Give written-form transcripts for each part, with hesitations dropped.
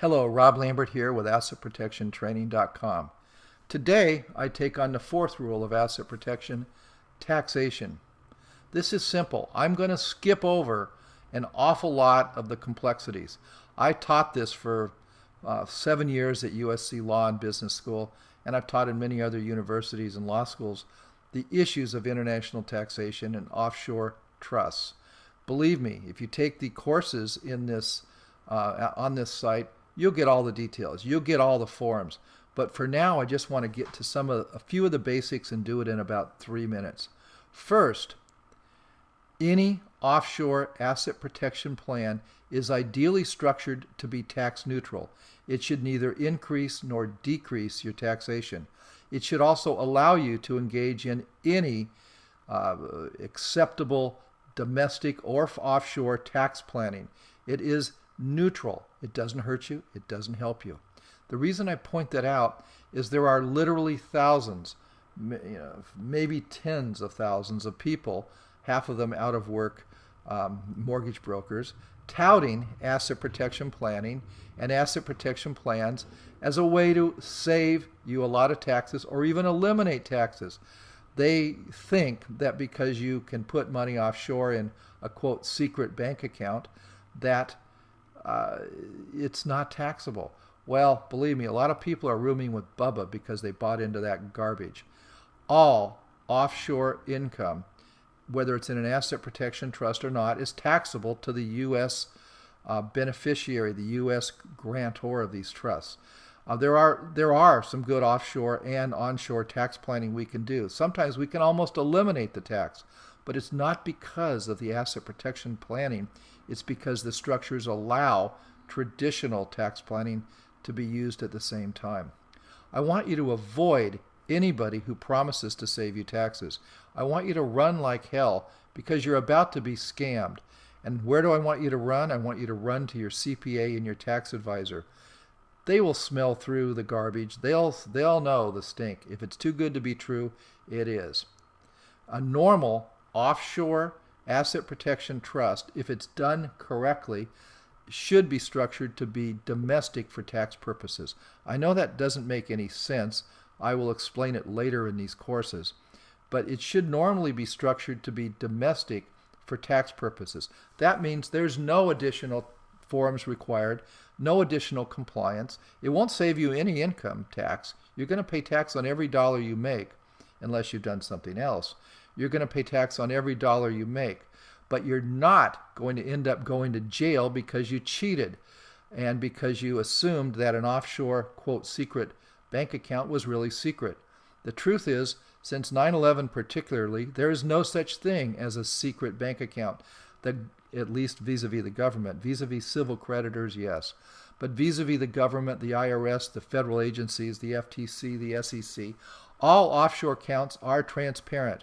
Hello, Rob Lambert here with AssetProtectionTraining.com. Today, I take on the fourth rule of asset protection, taxation. This is simple. I'm going to skip over an awful lot of the complexities. I taught this for 7 years at USC Law and Business School, and I've taught in many other universities and law schools the issues of international taxation and offshore trusts. Believe me, if you take the courses in this on this site, you'll get all the details. You'll get all the forms. But for now, I just want to get to a few of the basics and do it in about 3 minutes. First, any offshore asset protection plan is ideally structured to be tax neutral. It should neither increase nor decrease your taxation. It should also allow you to engage in any acceptable domestic or offshore tax planning. It is neutral. It doesn't hurt you. It doesn't help you. The reason I point that out is there are literally thousands, maybe tens of thousands of people, half of them out of work, mortgage brokers, touting asset protection planning and asset protection plans as a way to save you a lot of taxes or even eliminate taxes. They think that because you can put money offshore in a quote secret bank account that it's not taxable. Well, believe me, a lot of people are rooming with Bubba because they bought into that garbage. All offshore income, whether it's in an asset protection trust or not, is taxable to the U.S. Beneficiary, the U.S. grantor of these trusts. There are some good offshore and onshore tax planning we can do. Sometimes we can almost eliminate the tax, but it's not because of the asset protection planning. It's because the structures allow traditional tax planning to be used at the same time. I want you to avoid anybody who promises to save you taxes. I want you to run like hell because you're about to be scammed. And where do I want you to run? I want you to run to your CPA and your tax advisor. They will smell through the garbage. They'll know the stink. If it's too good to be true, it is. A normal offshore asset protection trust, if it's done correctly, should be structured to be domestic for tax purposes. I know that doesn't make any sense. I will explain it later in these courses. But it should normally be structured to be domestic for tax purposes. That means there's no additional forms required, no additional compliance. It won't save you any income tax. You're going to pay tax on every dollar you make, unless you've done something else. You're going to pay tax on every dollar you make. But you're not going to end up going to jail because you cheated and because you assumed that an offshore, quote, secret bank account was really secret. The truth is, since 9/11 particularly, there is no such thing as a secret bank account, at least vis-a-vis the government. Vis-a-vis civil creditors, yes. But vis-a-vis the government, the IRS, the federal agencies, the FTC, the SEC, all offshore accounts are transparent.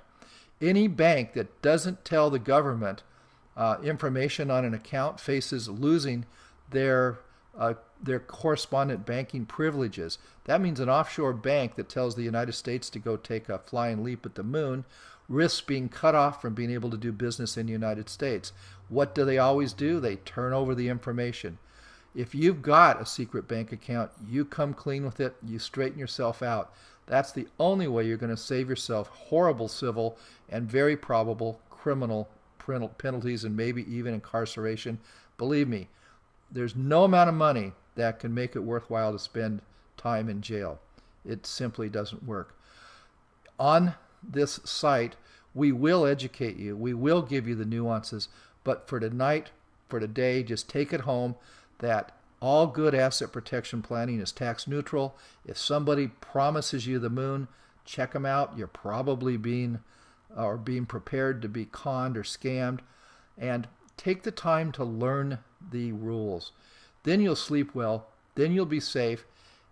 Any bank that doesn't tell the government information on an account faces losing their correspondent banking privileges. That means an offshore bank that tells the United States to go take a flying leap at the moon risks being cut off from being able to do business in the United States. What do they always do? They turn over the information. If you've got a secret bank account, you come clean with it, you straighten yourself out. That's the only way you're going to save yourself horrible civil and very probable criminal penalties and maybe even incarceration. Believe me, there's no amount of money that can make it worthwhile to spend time in jail. It simply doesn't work. On this site, we will educate you. We will give you the nuances. But for tonight, for today, just take it home that all good asset protection planning is tax neutral. If somebody promises you the moon, check them out. You're probably being prepared to be conned or scammed. And take the time to learn the rules. Then you'll sleep well. Then you'll be safe.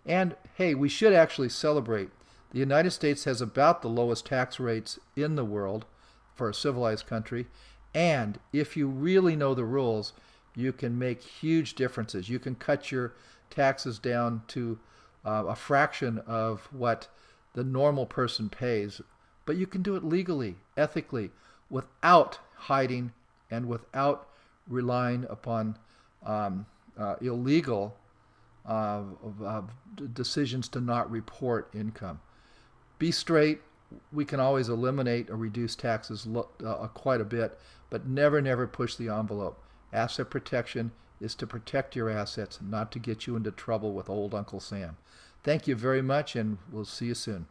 And hey, we should actually celebrate. The United States has about the lowest tax rates in the world for a civilized country. And if you really know the rules, you can make huge differences. You can cut your taxes down to a fraction of what the normal person pays. But you can do it legally, ethically, without hiding and without relying upon illegal decisions to not report income. Be straight. We can always eliminate or reduce taxes quite a bit, but never push the envelope. Asset protection is to protect your assets, not to get you into trouble with old Uncle Sam. Thank you very much, and we'll see you soon.